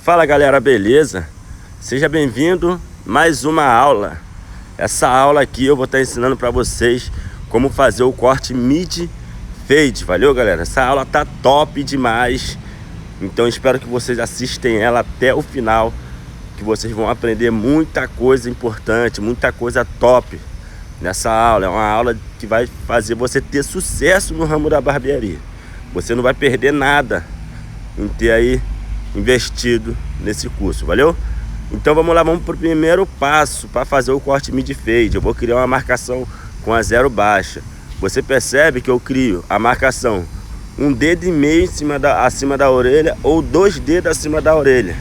Fala galera, beleza? Seja bem-vindo a mais uma aula. Essa aula aqui eu vou estar ensinando para vocês como fazer o corte mid fade. Valeu galera? Essa aula tá top demais. Então espero que vocês assistem ela até o final, que vocês vão aprender muita coisa importante, muita coisa top nessa aula. É uma aula que vai fazer você ter sucesso no ramo da barbearia. Você não vai perder nada em ter aí investido nesse curso, valeu? Então vamos lá, vamos para o primeiro passo para fazer o corte mid fade. Eu vou criar uma marcação com a zero baixa. Você percebe que eu crio a marcação um dedo e meio acima da orelha ou 2 dedos acima da orelha,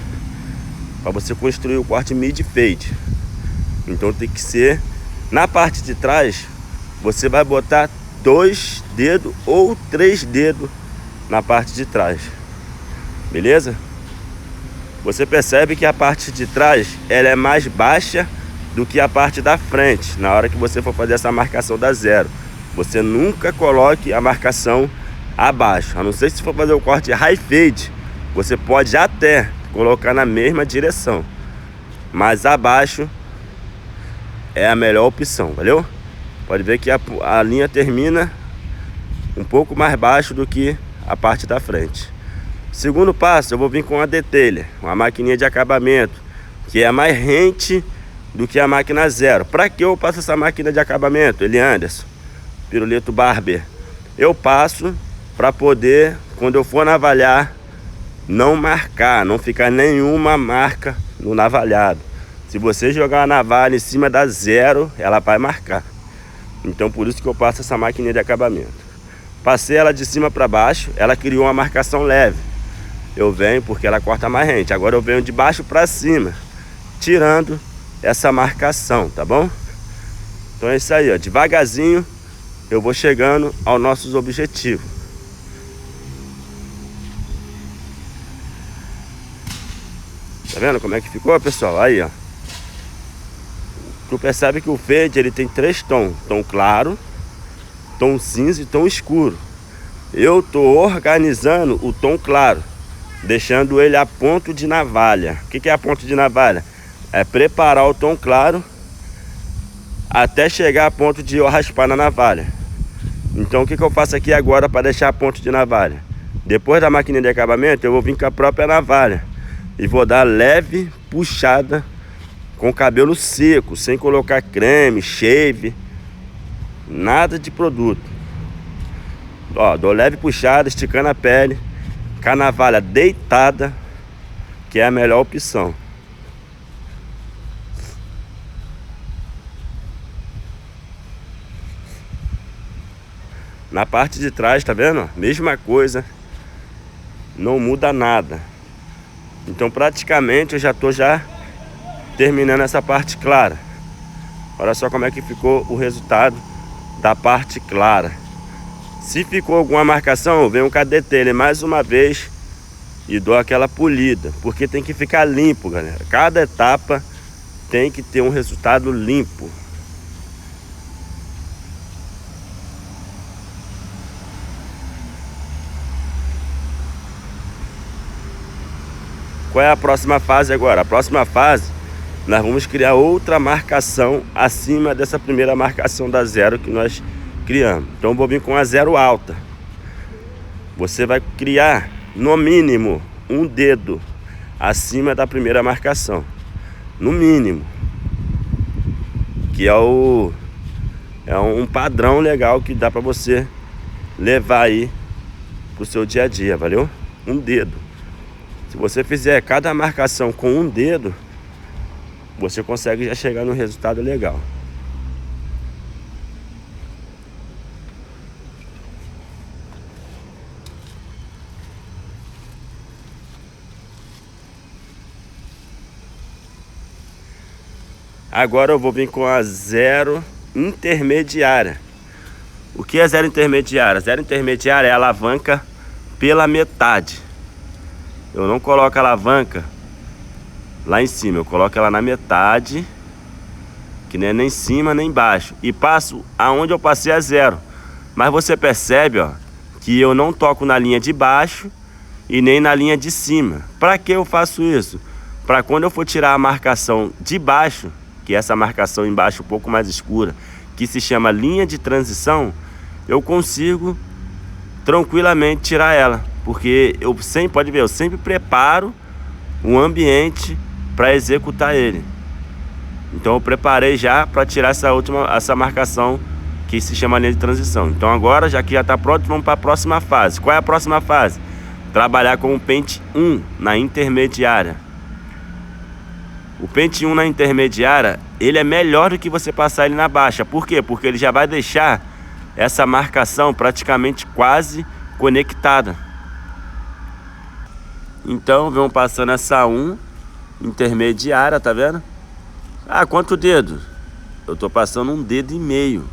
para você construir o corte mid fade. Então tem que ser na parte de trás, você vai botar 2 dedos ou 3 dedos na parte de trás, beleza? Você percebe que a parte de trás ela é mais baixa do que a parte da frente. Na hora que você for fazer essa marcação da zero, você nunca coloque a marcação abaixo. A não ser se for fazer o corte high fade, você pode até colocar na mesma direção, mas abaixo é a melhor opção, valeu? Pode ver que a linha termina um pouco mais baixo do que a parte da frente. Segundo passo, eu vou vir com a detailer, uma maquininha de acabamento, que é mais rente do que a máquina zero. Para que eu passo essa máquina de acabamento, Eli Anderson, Pirulito Barber? Eu passo para poder, quando eu for navalhar, não marcar, não ficar nenhuma marca no navalhado. Se você jogar a navalha em cima da zero, ela vai marcar. Então por isso que eu passo essa maquininha de acabamento. Passei ela de cima para baixo, ela criou uma marcação leve. Eu venho porque ela corta mais rente. Agora eu venho de baixo para cima, tirando essa marcação, tá bom? Então é isso aí, ó. Devagarzinho eu vou chegando aos nossos objetivos. Tá vendo como é que ficou, pessoal? Aí, ó. Tu percebe que o fade ele tem 3 tons: tom claro, tom cinza e tom escuro. Eu tô organizando o tom claro, deixando ele a ponto de navalha. O que é a ponto de navalha? É preparar o tom claro até chegar a ponto de eu raspar na navalha. Então o que eu faço aqui agora para deixar a ponto de navalha? Depois da máquina de acabamento, eu vou vir com a própria navalha e vou dar leve puxada com o cabelo seco, sem colocar creme, shave, nada de produto. Ó, dou leve puxada, esticando a pele, com a navalha deitada, que é a melhor opção. Na parte de trás, tá vendo? Mesma coisa, não muda nada. Então praticamente eu já tô terminando essa parte clara. Olha só como é que ficou o resultado da parte clara. Se ficou alguma marcação, eu venho com a detailer mais uma vez e dou aquela polida, porque tem que ficar limpo, galera. Cada etapa tem que ter um resultado limpo. Qual é a próxima fase agora? A próxima fase, nós vamos criar outra marcação acima dessa primeira marcação da zero que nós criamos. Então eu vou vir com a zero alta. Você vai criar no mínimo um dedo acima da primeira marcação, no mínimo, que é um padrão legal que dá para você levar aí pro seu dia a dia, valeu? Um dedo. Se você fizer cada marcação com um dedo, você consegue já chegar no resultado legal. Agora eu vou vir com a zero intermediária. O que é zero intermediária? Zero intermediária é a alavanca pela metade. Eu não coloco a alavanca lá em cima, eu coloco ela na metade, que não é nem em cima nem embaixo, e passo aonde eu passei a zero. Mas você percebe, ó, que eu não toco na linha de baixo e nem na linha de cima. Para que eu faço isso? Para quando eu for tirar a marcação de baixo, que é essa marcação embaixo um pouco mais escura, que se chama linha de transição, eu consigo tranquilamente tirar ela, porque eu sempre, pode ver, eu sempre preparo o ambiente para executar ele. Então eu preparei já para tirar essa marcação que se chama linha de transição. Então agora, já que já está pronto, vamos para a próxima fase. Qual é a próxima fase? Trabalhar com o pente 1 na intermediária. O pente 1 na intermediária, ele é melhor do que você passar ele na baixa. Por quê? Porque ele já vai deixar essa marcação praticamente quase conectada. Então vamos passando essa 1 intermediária, tá vendo? Ah, quanto dedo? Eu tô passando 1,5 dedo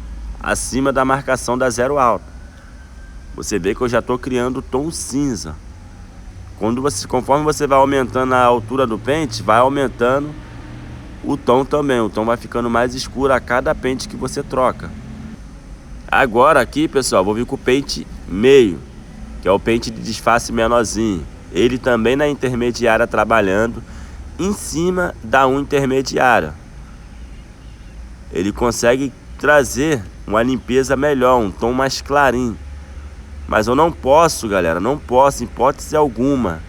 acima da marcação da zero alta. Você vê que eu já tô criando o tom cinza. Conforme você vai aumentando a altura do pente, vai aumentando o tom também. O tom vai ficando mais escuro a cada pente que você troca. Agora aqui, pessoal, vou vir com o pente meio, que é o pente de disfarce menorzinho. Ele também na intermediária trabalhando em cima da 1 intermediária. Ele consegue trazer uma limpeza melhor, um tom mais clarinho. Mas eu não posso, galera, não posso, em hipótese alguma,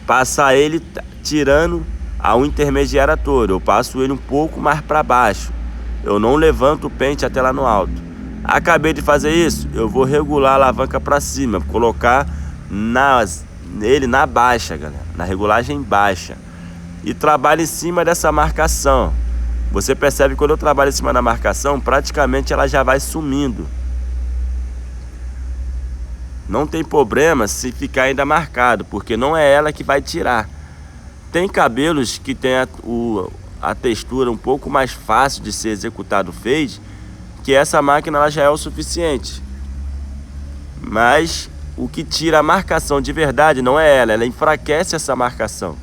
passar ele tirando a 1 intermediária toda. Eu passo ele um pouco mais para baixo. Eu não levanto o pente até lá no alto. Acabei de fazer isso, eu vou regular a alavanca para cima, colocar nele na baixa, galera, na regulagem baixa. E trabalho em cima dessa marcação. Você percebe que quando eu trabalho em cima da marcação, praticamente ela já vai sumindo. Não tem problema se ficar ainda marcado, porque não é ela que vai tirar. Tem cabelos que tem a textura um pouco mais fácil de ser executado o fade, que essa máquina ela já é o suficiente. Mas o que tira a marcação de verdade não é ela enfraquece essa marcação.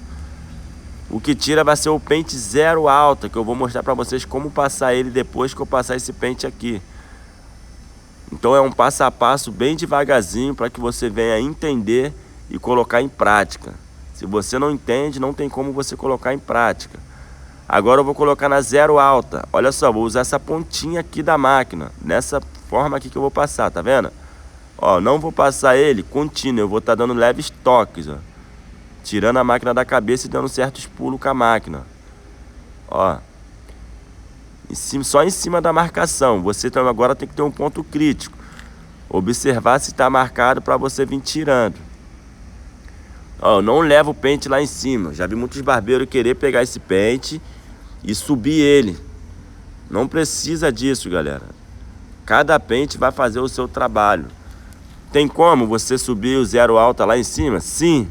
O que tira vai ser o pente zero alta, que eu vou mostrar para vocês como passar ele depois que eu passar esse pente aqui. Então é um passo a passo bem devagarzinho para que você venha entender e colocar em prática. Se você não entende, não tem como você colocar em prática. Agora eu vou colocar na zero alta. Olha só, vou usar essa pontinha aqui da máquina, nessa forma aqui que eu vou passar, tá vendo? Ó, não vou passar ele contínuo, eu vou estar dando leves toques, ó. Tirando a máquina da cabeça e dando certos pulos com a máquina. Ó. Só em cima da marcação. Você agora tem que ter um ponto crítico. Observar se está marcado para você vir tirando. Ó, não leva o pente lá em cima. Já vi muitos barbeiros querer pegar esse pente e subir ele. Não precisa disso, galera. Cada pente vai fazer o seu trabalho. Tem como você subir o zero alta lá em cima? Sim.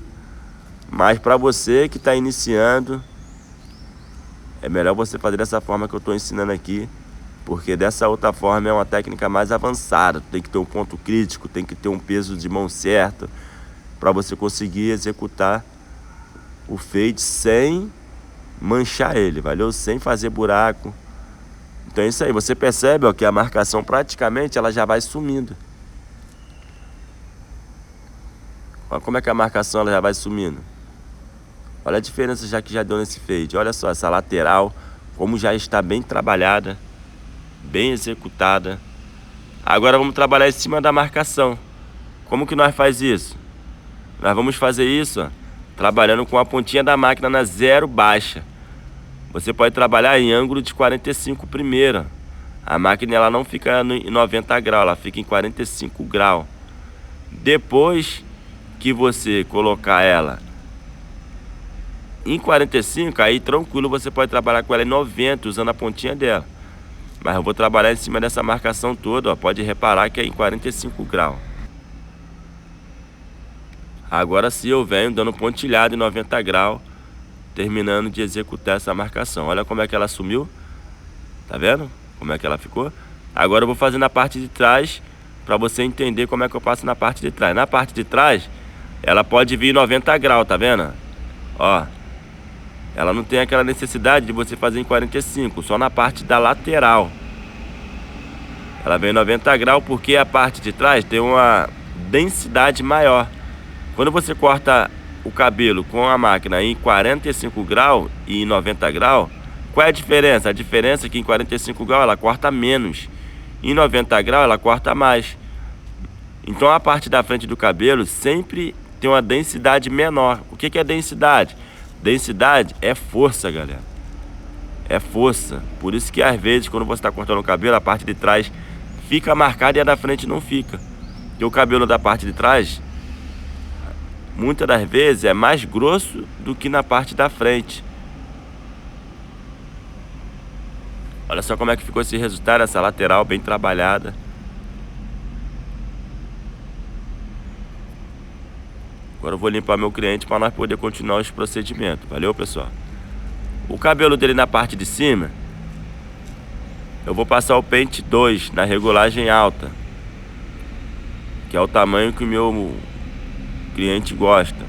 Mas para você que está iniciando, é melhor você fazer dessa forma que eu estou ensinando aqui, porque dessa outra forma é uma técnica mais avançada. Tem que ter um ponto crítico, tem que ter um peso de mão certo, para você conseguir executar o fade sem manchar ele, valeu? Sem fazer buraco. Então é isso aí, você percebe, ó, que a marcação praticamente ela já vai sumindo. Olha como é que a marcação ela já vai sumindo. Olha a diferença já que já deu nesse fade. Olha só essa lateral, como já está bem trabalhada, bem executada. Agora vamos trabalhar em cima da marcação. Como que nós faz isso? Nós vamos fazer isso, ó, trabalhando com a pontinha da máquina na zero baixa. Você pode trabalhar em ângulo de 45 primeiro. A máquina ela não fica em 90 graus, ela fica em 45 graus. Depois que você colocar ela em 45, aí tranquilo, você pode trabalhar com ela em 90, usando a pontinha dela. Mas eu vou trabalhar em cima dessa marcação toda, ó, pode reparar que é em 45 graus. Agora sim eu venho dando pontilhado em 90 graus, terminando de executar essa marcação. Olha como é que ela sumiu. Tá vendo como é que ela ficou? Agora eu vou fazer na parte de trás, para você entender como é que eu passo na parte de trás. Na parte de trás, ela pode vir 90 graus, tá vendo? Ó, ela não tem aquela necessidade de você fazer em 45, só na parte da lateral. Ela vem 90 graus porque a parte de trás tem uma densidade maior. Quando você corta o cabelo com a máquina em 45 graus e em 90 graus, qual é a diferença? A diferença é que em 45 graus ela corta menos, em 90 graus ela corta mais. Então a parte da frente do cabelo sempre tem uma densidade menor. O que é densidade? Densidade é força, galera. É força. Por isso que às vezes quando você está cortando o cabelo, a parte de trás fica marcada e a da frente não fica. Porque o cabelo da parte de trás, muitas das vezes, é mais grosso do que na parte da frente. Olha só como é que ficou esse resultado, essa lateral bem trabalhada. Agora eu vou limpar meu cliente para nós poder continuar os procedimentos. Valeu, pessoal? O cabelo dele na parte de cima, eu vou passar o pente 2 na regulagem alta, que é o tamanho que o meu cliente gosta.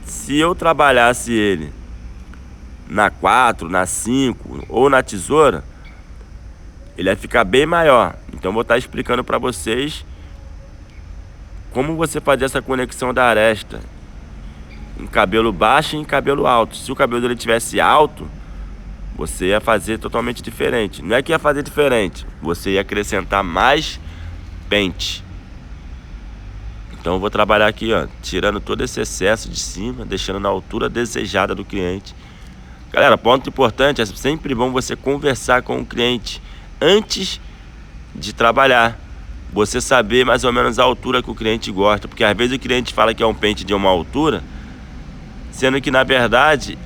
Se eu trabalhasse ele na 4, na 5 ou na tesoura, ele vai ficar bem maior. Então eu vou estar explicando para vocês como você fazer essa conexão da aresta em cabelo baixo e em cabelo alto. Se o cabelo dele tivesse alto, você ia fazer totalmente diferente. Não é que ia fazer diferente, você ia acrescentar mais pente. Então eu vou trabalhar aqui, ó, tirando todo esse excesso de cima, deixando na altura desejada do cliente. Galera, ponto importante, é sempre bom você conversar com o cliente antes de trabalhar. Você saber mais ou menos a altura que o cliente gosta, porque às vezes o cliente fala que é um pente de uma altura, sendo que na verdade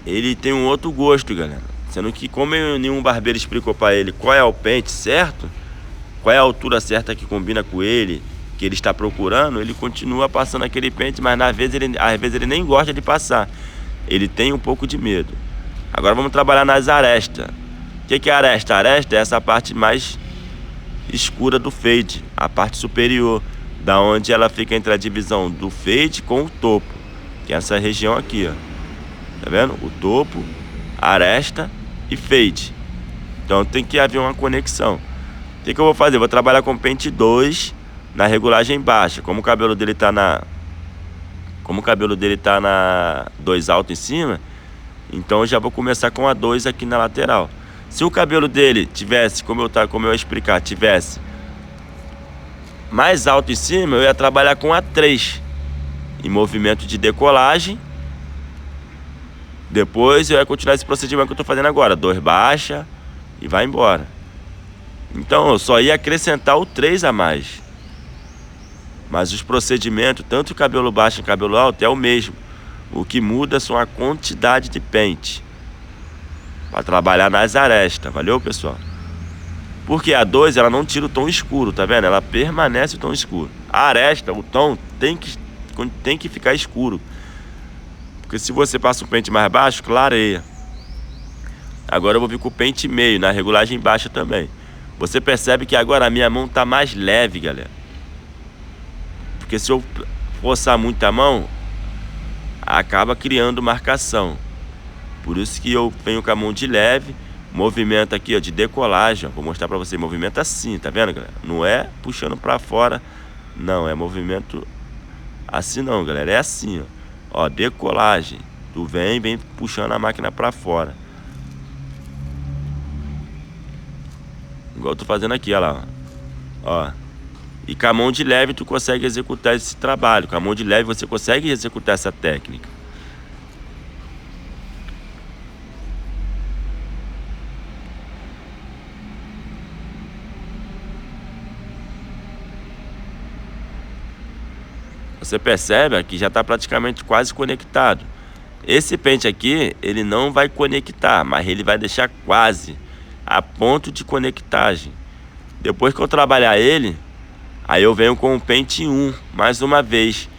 ele tem um outro gosto, galera. Sendo que como nenhum barbeiro explicou para ele qual é o pente certo, qual é a altura certa que combina com ele, que ele está procurando, ele continua passando aquele pente, mas às vezes ele nem gosta de passar. Ele tem um pouco de medo. Agora vamos trabalhar nas arestas. O que é a aresta? A aresta é essa parte mais escura do fade, a parte superior, da onde ela fica entre a divisão do fade com o topo, que é essa região aqui, ó. Tá vendo? O topo, aresta e fade. Então tem que haver uma conexão. O que eu vou fazer? Eu vou trabalhar com pente 2 na regulagem baixa. Como o cabelo dele tá na 2 alto em cima, então eu já vou começar com a 2 aqui na lateral. Se o cabelo dele tivesse, como eu ia explicar, tivesse mais alto em cima, eu ia trabalhar com a 3 em movimento de decolagem. Depois eu ia continuar esse procedimento que eu estou fazendo agora, 2 baixa e vai embora. Então eu só ia acrescentar o 3 a mais. Mas os procedimentos, tanto cabelo baixo e cabelo alto, é o mesmo. O que muda são a quantidade de pente para trabalhar nas arestas, valeu, pessoal? Porque a 2 ela não tira o tom escuro, tá vendo? Ela permanece o tom escuro. A aresta, o tom tem que ficar escuro. Porque se você passa um pente mais baixo, clareia. Agora eu vou vir com o pente meio, na regulagem baixa também. Você percebe que agora a minha mão tá mais leve, galera. Porque se eu forçar muito a mão, acaba criando marcação. Por isso que eu venho com a mão de leve, movimento aqui, ó, de decolagem, ó. Vou mostrar pra você, movimento assim, tá vendo, galera? Não é puxando pra fora, não, é movimento assim não, galera, é assim, ó, decolagem. Tu vem puxando a máquina pra fora. Igual eu tô fazendo aqui, ó lá, ó. E com a mão de leve tu consegue executar esse trabalho. Com a mão de leve você consegue executar essa técnica. Você percebe que já está praticamente quase conectado. Esse pente aqui, ele não vai conectar, mas ele vai deixar quase a ponto de conectagem. Depois que eu trabalhar ele, aí eu venho com o pente 1, mais uma vez,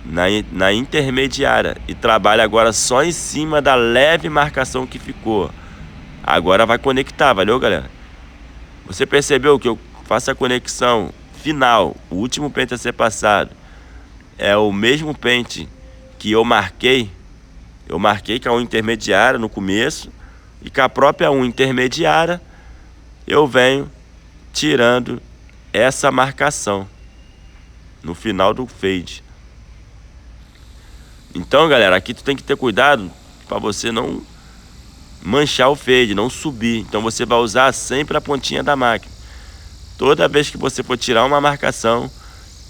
na intermediária. E trabalho agora só em cima da leve marcação que ficou. Agora vai conectar, valeu, galera? Você percebeu que eu faço a conexão final, o último pente a ser passado é o mesmo pente que eu marquei. Eu marquei com a unha intermediária no começo e com a própria unha intermediária eu venho tirando essa marcação no final do fade. Então, galera, aqui tu tem que ter cuidado para você não manchar o fade, não subir. Então você vai usar sempre a pontinha da máquina. Toda vez que você for tirar uma marcação,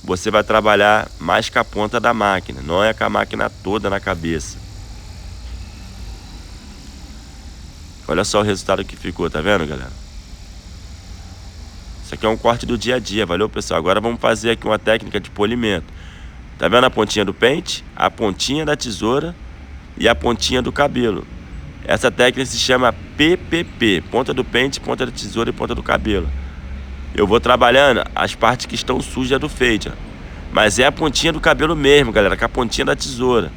você vai trabalhar mais com a ponta da máquina, não é com a máquina toda na cabeça. Olha só o resultado que ficou, tá vendo, galera? Isso aqui é um corte do dia a dia, valeu, pessoal? Agora vamos fazer aqui uma técnica de polimento. Tá vendo a pontinha do pente, a pontinha da tesoura e a pontinha do cabelo? Essa técnica se chama PPP, ponta do pente, ponta da tesoura e ponta do cabelo. Eu vou trabalhando as partes que estão sujas do fade, ó. Mas é a pontinha do cabelo mesmo, galera, com a pontinha da tesoura.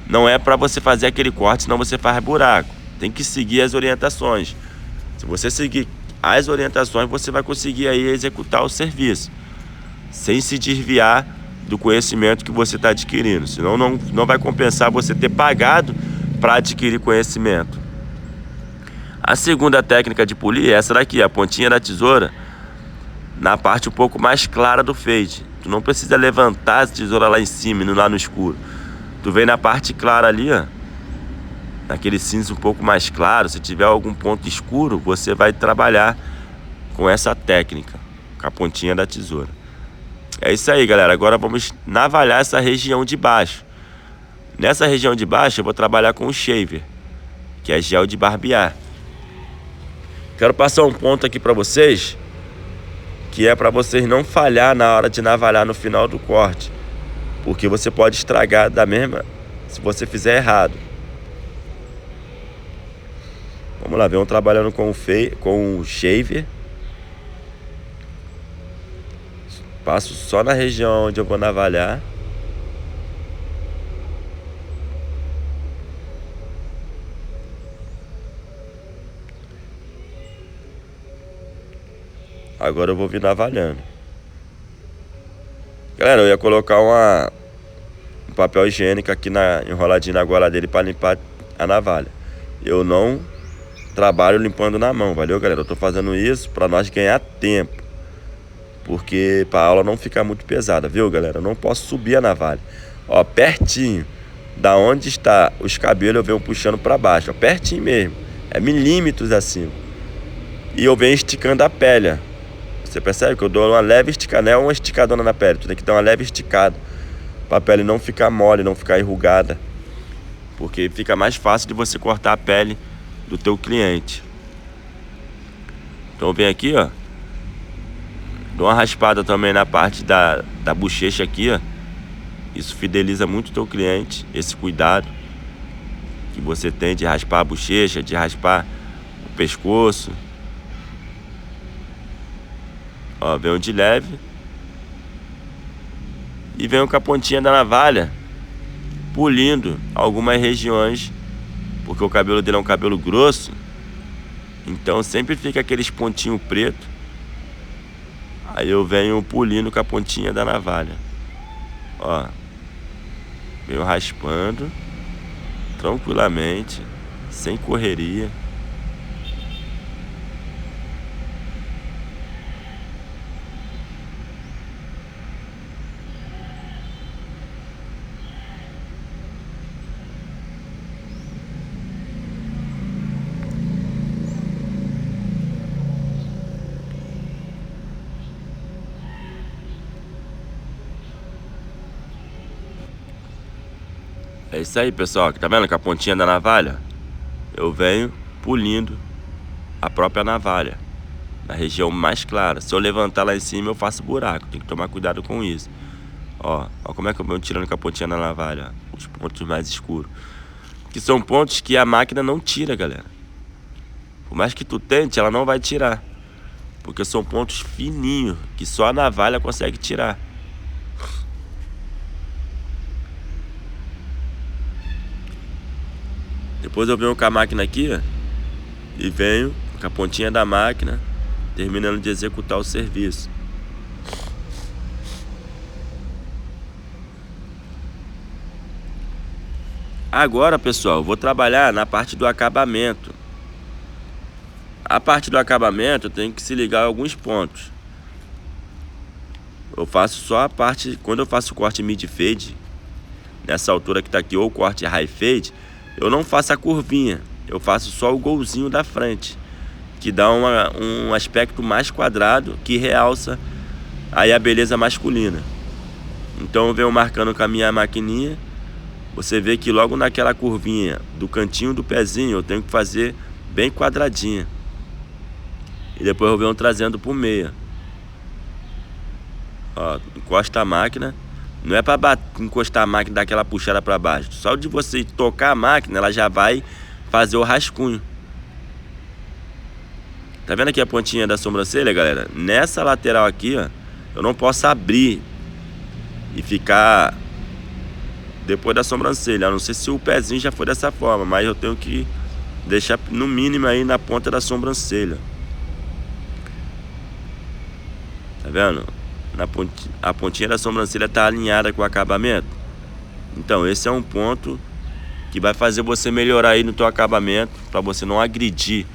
Não é para você fazer aquele corte, senão você faz buraco. Tem que seguir as orientações. Se você seguir as orientações, você vai conseguir aí executar o serviço, sem se desviar do conhecimento que você está adquirindo. Senão não vai compensar você ter pagado para adquirir conhecimento. A segunda técnica de polir é essa daqui, a pontinha da tesoura na parte um pouco mais clara do fade. Tu não precisa levantar a tesoura lá em cima, lá no escuro. Tu vem na parte clara ali, ó, naquele cinza um pouco mais claro. Se tiver algum ponto escuro, você vai trabalhar com essa técnica, com a pontinha da tesoura. É isso aí, galera. Agora vamos navalhar essa região de baixo. Nessa região de baixo eu vou trabalhar com o shaver, que é gel de barbear. Quero passar um ponto aqui para vocês, que é para vocês não falhar na hora de navalhar no final do corte, porque você pode estragar da mesma se você fizer errado. Vamos lá, vamos trabalhando com o shaver. Passo só na região onde eu vou navalhar. Agora eu vou vir navalhando. Galera, eu ia colocar um papel higiênico aqui enroladinho na goela dele para limpar a navalha. Eu não trabalho limpando na mão, valeu, galera? Eu tô fazendo isso para nós ganhar tempo, porque para a aula não ficar muito pesada, viu, galera? Eu não posso subir a navalha. Ó, pertinho da onde está os cabelos eu venho puxando para baixo, ó, pertinho mesmo, é milímetros acima. E eu venho esticando a pele, ó. Você percebe que eu dou uma leve esticada, não é uma esticadona na pele, tu tem que dar uma leve esticada para a pele não ficar mole, não ficar enrugada, porque fica mais fácil de você cortar a pele do teu cliente. Então vem aqui, ó, dou uma raspada também na parte da bochecha aqui, ó. Isso fideliza muito o teu cliente, esse cuidado que você tem de raspar a bochecha, de raspar o pescoço. Ó, venho de leve e venho com a pontinha da navalha polindo algumas regiões, porque o cabelo dele é um cabelo grosso, então sempre fica aqueles pontinhos pretos. Aí eu venho polindo com a pontinha da navalha. Ó, venho raspando tranquilamente, sem correria. É isso aí, pessoal. Tá vendo com a pontinha da navalha? Eu venho polindo a própria navalha na região mais clara. Se eu levantar lá em cima, eu faço buraco. Tem que tomar cuidado com isso. Ó como é que eu venho tirando com a pontinha da navalha, os pontos mais escuros. Que são pontos que a máquina não tira, galera. Por mais que tu tente, ela não vai tirar, porque são pontos fininhos que só a navalha consegue tirar. Depois eu venho com a máquina aqui, ó, e venho com a pontinha da máquina, terminando de executar o serviço. Agora, pessoal, eu vou trabalhar na parte do acabamento. A parte do acabamento eu tenho que se ligar a alguns pontos. Eu faço só a parte, quando eu faço o corte mid fade, nessa altura que tá aqui, ou corte high fade, eu não faço a curvinha, eu faço só o golzinho da frente, que dá um aspecto mais quadrado, que realça aí a beleza masculina. Então eu venho marcando com a minha maquininha. Você vê que logo naquela curvinha do cantinho do pezinho eu tenho que fazer bem quadradinha. E depois eu venho trazendo por meia. Ó, encosta a máquina. Não é para encostar a máquina e dar aquela puxada para baixo. Só de você tocar a máquina, ela já vai fazer o rascunho. Tá vendo aqui a pontinha da sobrancelha, galera? Nessa lateral aqui, ó, eu não posso abrir e ficar depois da sobrancelha. Eu não sei se o pezinho já foi dessa forma, mas eu tenho que deixar no mínimo aí na ponta da sobrancelha. Tá vendo? A pontinha da sobrancelha tá alinhada com o acabamento. Então esse é um ponto que vai fazer você melhorar aí no teu acabamento, para você não agredir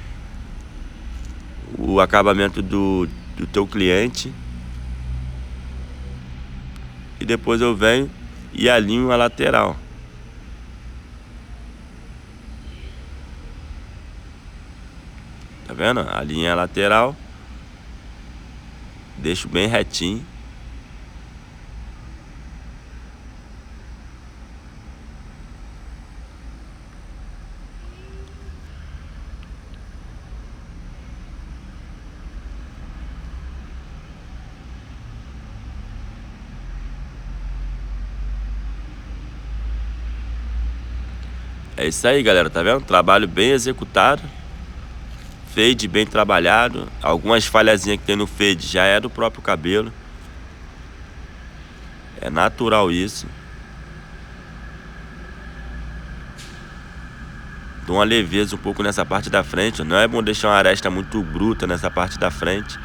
o acabamento do teu cliente. E depois eu venho e alinho a lateral. Tá vendo? Alinha a lateral. Deixo bem retinho. É isso aí, galera, tá vendo? Trabalho bem executado. Fade bem trabalhado. Algumas falhazinhas que tem no fade já é do próprio cabelo. É natural isso. Dou uma leveza um pouco nessa parte da frente. Não é bom deixar uma aresta muito bruta nessa parte da frente.